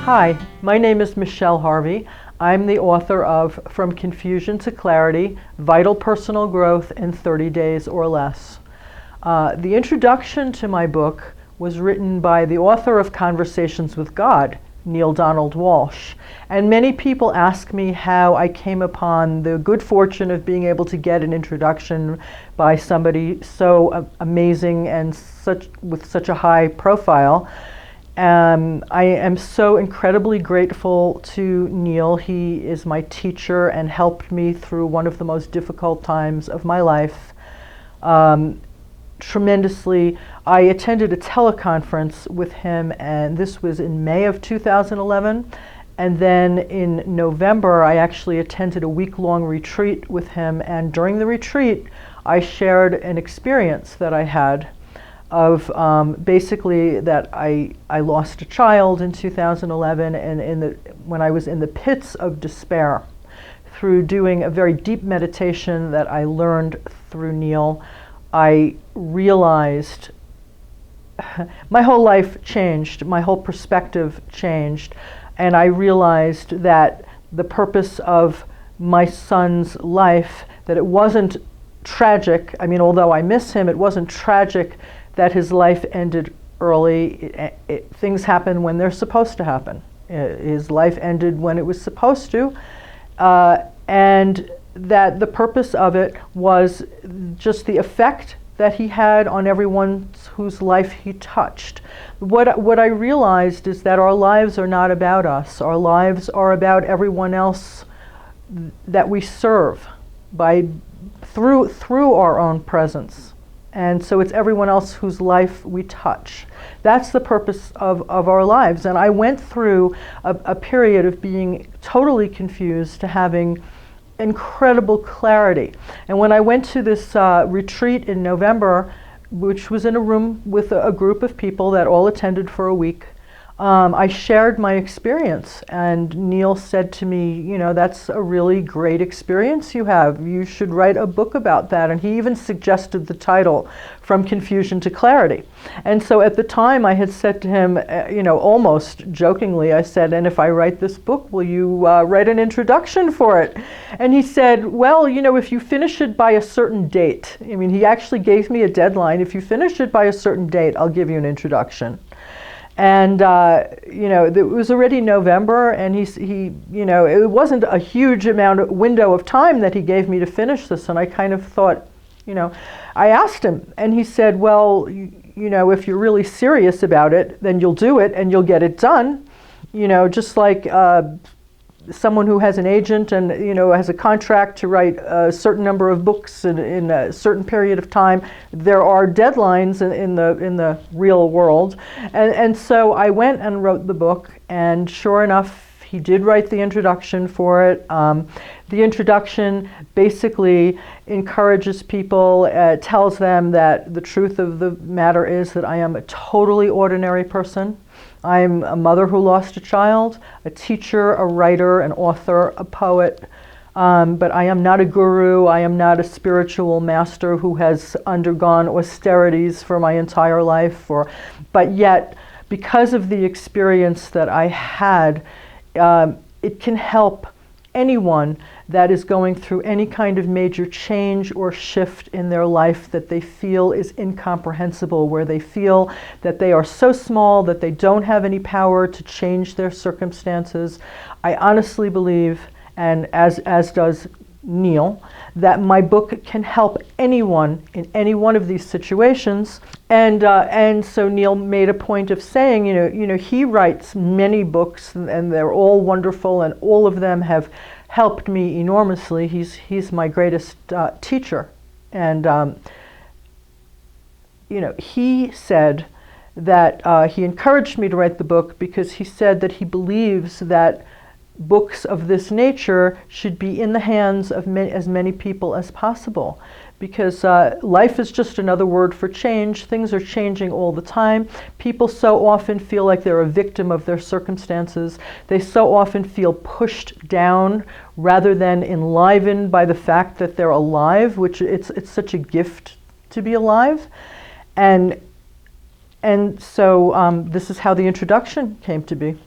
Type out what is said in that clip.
Hi, my name is Michele Harvey. I'm the author of From Confusion to Clarity, Vital Personal Growth in 30 Days or Less. The introduction to my book was written by the author of Conversations with God, Neale Walsch. And many people ask me how I came upon the good fortune of being able to get an introduction by somebody so amazing and with such a high profile. I am so incredibly grateful to Neale. He is my teacher and helped me through one of the most difficult times of my life. Tremendously. I attended a teleconference with him, and this was in May of 2011. And then in November, I actually attended a week-long retreat with him. And during the retreat, I shared an experience that I had of basically that I lost a child in 2011, and when I was in the pits of despair, through doing a very deep meditation that I learned through Neale, I realized my whole life changed, my whole perspective changed, and I realized that the purpose of my son's life, that it wasn't tragic. I mean, although I miss him, it wasn't tragic that his life ended early. Things happen when they're supposed to happen. His life ended when it was supposed to, and that the purpose of it was just the effect that he had on everyone whose life he touched. What I realized is that our lives are not about us. Our lives are about everyone else that we serve through our own presence. And so it's everyone else whose life we touch. That's the purpose of our lives. And I went through a period of being totally confused to having incredible clarity. And when I went to this retreat in November, which was in a room with a group of people that all attended for a week, I shared my experience, and Neale said to me, you know, that's a really great experience you have. You should write a book about that. And he even suggested the title, From Confusion to Clarity. And so at the time I had said to him, you know, almost jokingly, I said, and if I write this book, will you write an introduction for it? And he said, well, you know, if you finish it by a certain date, I mean, he actually gave me a deadline. If you finish it by a certain date, I'll give you an introduction. And you know, it was already November, and he, you know, it wasn't a huge window of time that he gave me to finish this. And I kind of thought, you know, I asked him, and he said, well, you know, if you're really serious about it, then you'll do it and you'll get it done. You know, just like someone who has an agent and, you know, has a contract to write a certain number of books in a certain period of time. There are deadlines in the real world. And so I went and wrote the book, and sure enough, he did write the introduction for it. The introduction basically encourages people, tells them that the truth of the matter is that I am a totally ordinary person. I'm a mother who lost a child, a teacher, a writer, an author, a poet, but I am not a guru. I am not a spiritual master who has undergone austerities for my entire life. But yet, because of the experience that I had, it can help anyone that is going through any kind of major change or shift in their life that they feel is incomprehensible, where they feel that they are so small that they don't have any power to change their circumstances. I honestly believe, and as does Neale, that my book can help anyone in any one of these situations. And so Neale made a point of saying, you know, he writes many books, and they're all wonderful, and all of them have helped me enormously. He's my greatest teacher. And you know, he said that he encouraged me to write the book because he said that he believes that books of this nature should be in the hands of as many people as possible, because life is just another word for change. Things are changing all the time. People so often feel like they're a victim of their circumstances. They so often feel pushed down rather than enlivened by the fact that they're alive, which it's such a gift to be alive. And so this is how the introduction came to be.